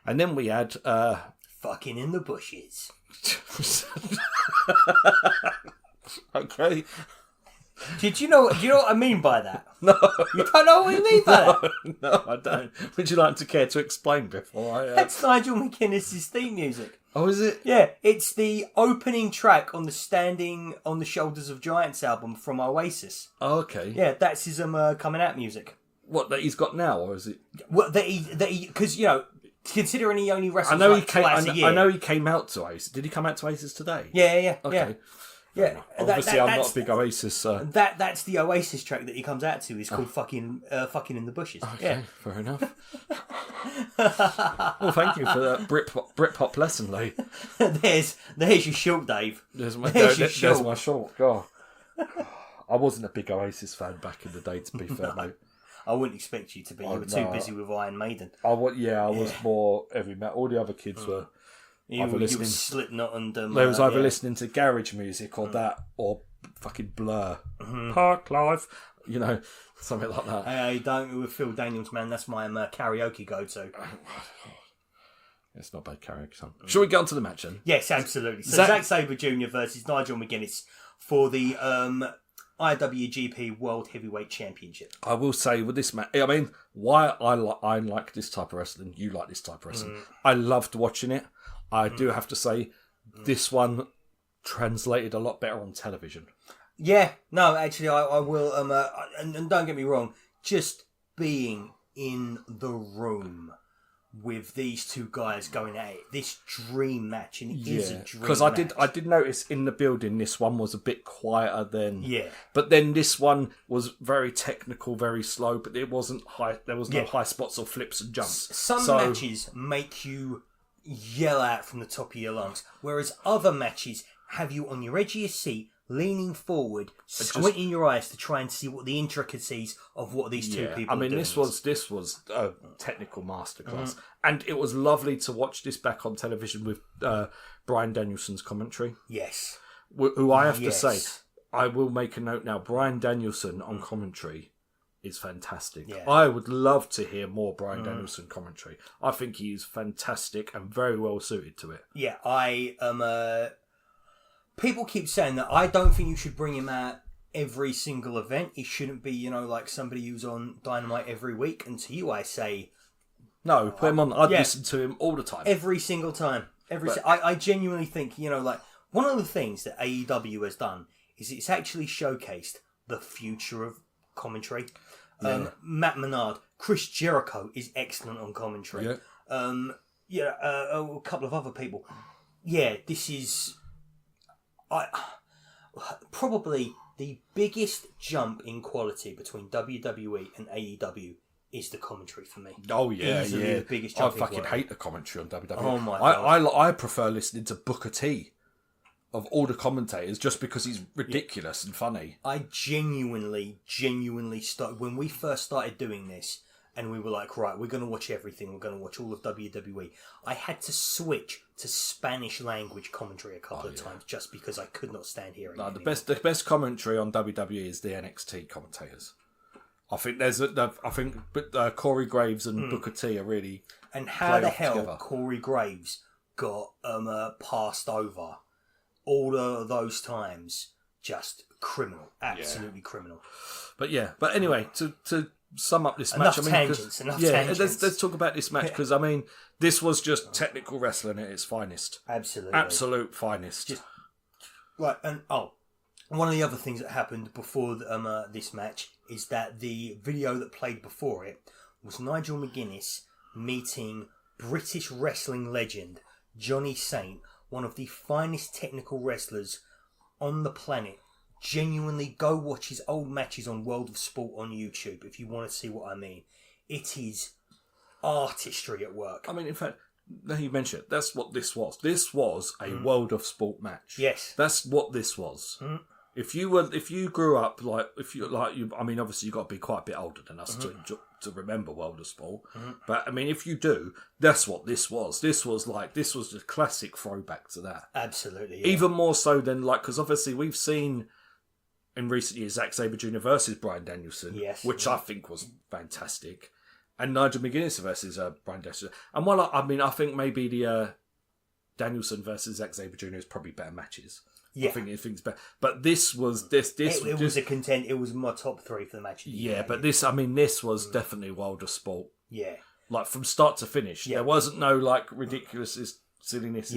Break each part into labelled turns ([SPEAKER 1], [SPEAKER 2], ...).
[SPEAKER 1] And then we had...
[SPEAKER 2] Fucking in the bushes.
[SPEAKER 1] Okay.
[SPEAKER 2] Do you know what I mean by that?
[SPEAKER 1] No.
[SPEAKER 2] You don't know what I mean by that?
[SPEAKER 1] No, I don't. Would you like to care to explain before I...
[SPEAKER 2] That's Nigel McGuinness' theme music.
[SPEAKER 1] Oh, is it?
[SPEAKER 2] Yeah, it's the opening track on the Standing on the Shoulders of Giants album from Oasis.
[SPEAKER 1] Oh, okay.
[SPEAKER 2] Yeah, that's his coming out music.
[SPEAKER 1] What, that he's got now, or is it...
[SPEAKER 2] Well, because, considering he only wrestles twice a year.
[SPEAKER 1] I know he came out to Oasis. Did he come out to Oasis today?
[SPEAKER 2] Yeah.
[SPEAKER 1] Okay.
[SPEAKER 2] Yeah.
[SPEAKER 1] Obviously, I'm not a big Oasis.
[SPEAKER 2] That's the Oasis track that he comes out to. Is called "Fucking in the Bushes."
[SPEAKER 1] Okay,
[SPEAKER 2] yeah,
[SPEAKER 1] fair enough. Well, thank you for that Britpop lesson, Lee.
[SPEAKER 2] there's your short, Dave.
[SPEAKER 1] There's my short. God, I wasn't a big Oasis fan back in the day. To be fair, mate.
[SPEAKER 2] I wouldn't expect you to be. You were too busy with Iron Maiden.
[SPEAKER 1] I was more heavy metal. All the other kids were.
[SPEAKER 2] You were Slipknot and...
[SPEAKER 1] they was either listening to garage music or that, or fucking Blur. Park Life. Something like that.
[SPEAKER 2] Hey, don't with Phil Daniels, man. That's my karaoke go-to.
[SPEAKER 1] It's not bad karaoke song. Shall we get on to the match then?
[SPEAKER 2] Yes, absolutely. So Zack Sabre Jr. versus Nigel McGuinness for the IWGP World Heavyweight Championship.
[SPEAKER 1] I will say with this match, I mean, why I like this type of wrestling, you like this type of wrestling. I loved watching it. I do have to say, this one translated a lot better on television. Yeah, no, actually, I will. And don't get me wrong, just being in the room with these two guys going at it, this dream match, and it is a dream match. Because I did notice in the building, this one was a bit quieter than. Yeah. But then this one was very technical, very slow, but it wasn't high. There was no high spots or flips and jumps. Some matches make you yell out from the top of your lungs, whereas other matches have you on your edge of your seat, leaning forward, squinting your eyes to try and see what the intricacies of what these two people are doing. This was a technical masterclass, and it was lovely to watch this back on television with Bryan Danielson's commentary. Yes, who I have to say, I will make a note now. Bryan Danielson on commentary is fantastic. Yeah. I would love to hear more Bryan Danielson commentary. I think he is fantastic and very well suited to it. Yeah, I am. People keep saying that I don't think you should bring him out every single event. He shouldn't be, like somebody who's on Dynamite every week. And to you, I say, no, put him on. I'd listen to him all the time, every single time. I genuinely think, one of the things that AEW has done is it's actually showcased the future of commentary. Matt Menard, Chris Jericho is excellent on commentary. Yeah. A couple of other people. Yeah, this is probably the biggest jump in quality between WWE and AEW is the commentary for me. Oh yeah, easily the biggest jump. I fucking hate the commentary on WWE. Oh my god! I prefer listening to Booker T. Of all the commentators, just because he's ridiculous and funny. I genuinely started when we first started doing this, and we were like, right, we're going to watch everything. We're going to watch all of WWE. I had to switch to Spanish language commentary a couple of times just because I could not stand hearing it. The best commentary on WWE is the NXT commentators. I think Corey Graves and Booker T are really. And how the hell together. Corey Graves got passed over? All of those times, just criminal, absolutely criminal. But anyway, to sum up this match, tangents. Let's talk about this match because this was just technical wrestling at its finest. Absolute finest. Right, and one of the other things that happened before this match is that the video that played before it was Nigel McGuinness meeting British wrestling legend Johnny Saint. One of the finest technical wrestlers on the planet. Genuinely, go watch his old matches on World of Sport on YouTube if you want to see what I mean. It is artistry at work. In fact, now you mentioned it, that's what this was. This was a World of Sport match. Yes, that's what this was. If you grew up obviously you've got to be quite a bit older than us to remember World of Sport. But if you do, that's what this was. This was the classic throwback to that. Absolutely. Yeah. Even more so than because obviously we've seen in recent years Zack Sabre Jr. versus Bryan Danielson, which I think was fantastic.
[SPEAKER 3] And Nigel McGuinness versus Bryan Danielson. And while I think maybe the Danielson versus Zack Sabre Jr. is probably better matches.
[SPEAKER 2] Yeah.
[SPEAKER 3] I think it's better. But this was
[SPEAKER 2] It was a content. It was my top 3 for the match.
[SPEAKER 3] Yeah, but this was definitely Wilder sport.
[SPEAKER 2] Yeah.
[SPEAKER 3] Like from start to finish. Yeah. There wasn't no like ridiculous silliness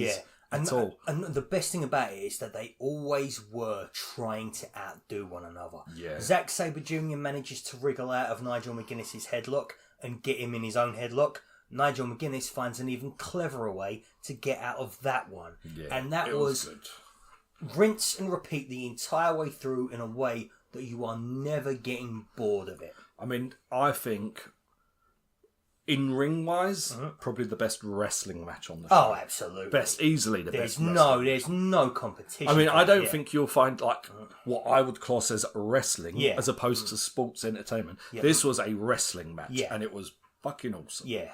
[SPEAKER 3] at all.
[SPEAKER 2] And the best thing about it is that they always were trying to outdo one another.
[SPEAKER 3] Yeah.
[SPEAKER 2] Zack Sabre Jr. manages to wriggle out of Nigel McGuinness's headlock and get him in his own headlock. Nigel McGuinness finds an even cleverer way to get out of that one.
[SPEAKER 3] Yeah,
[SPEAKER 2] and that was
[SPEAKER 3] good.
[SPEAKER 2] Rinse and repeat the entire way through in a way that you are never getting bored of it.
[SPEAKER 3] I mean, I think in ring wise, probably the best wrestling match on the show.
[SPEAKER 2] Oh, absolutely.
[SPEAKER 3] Easily the best.
[SPEAKER 2] There's no competition.
[SPEAKER 3] I mean, I don't think you'll find like what I would class as wrestling as opposed to sports entertainment. Yeah. This was a wrestling match and it was fucking awesome.
[SPEAKER 2] Yeah,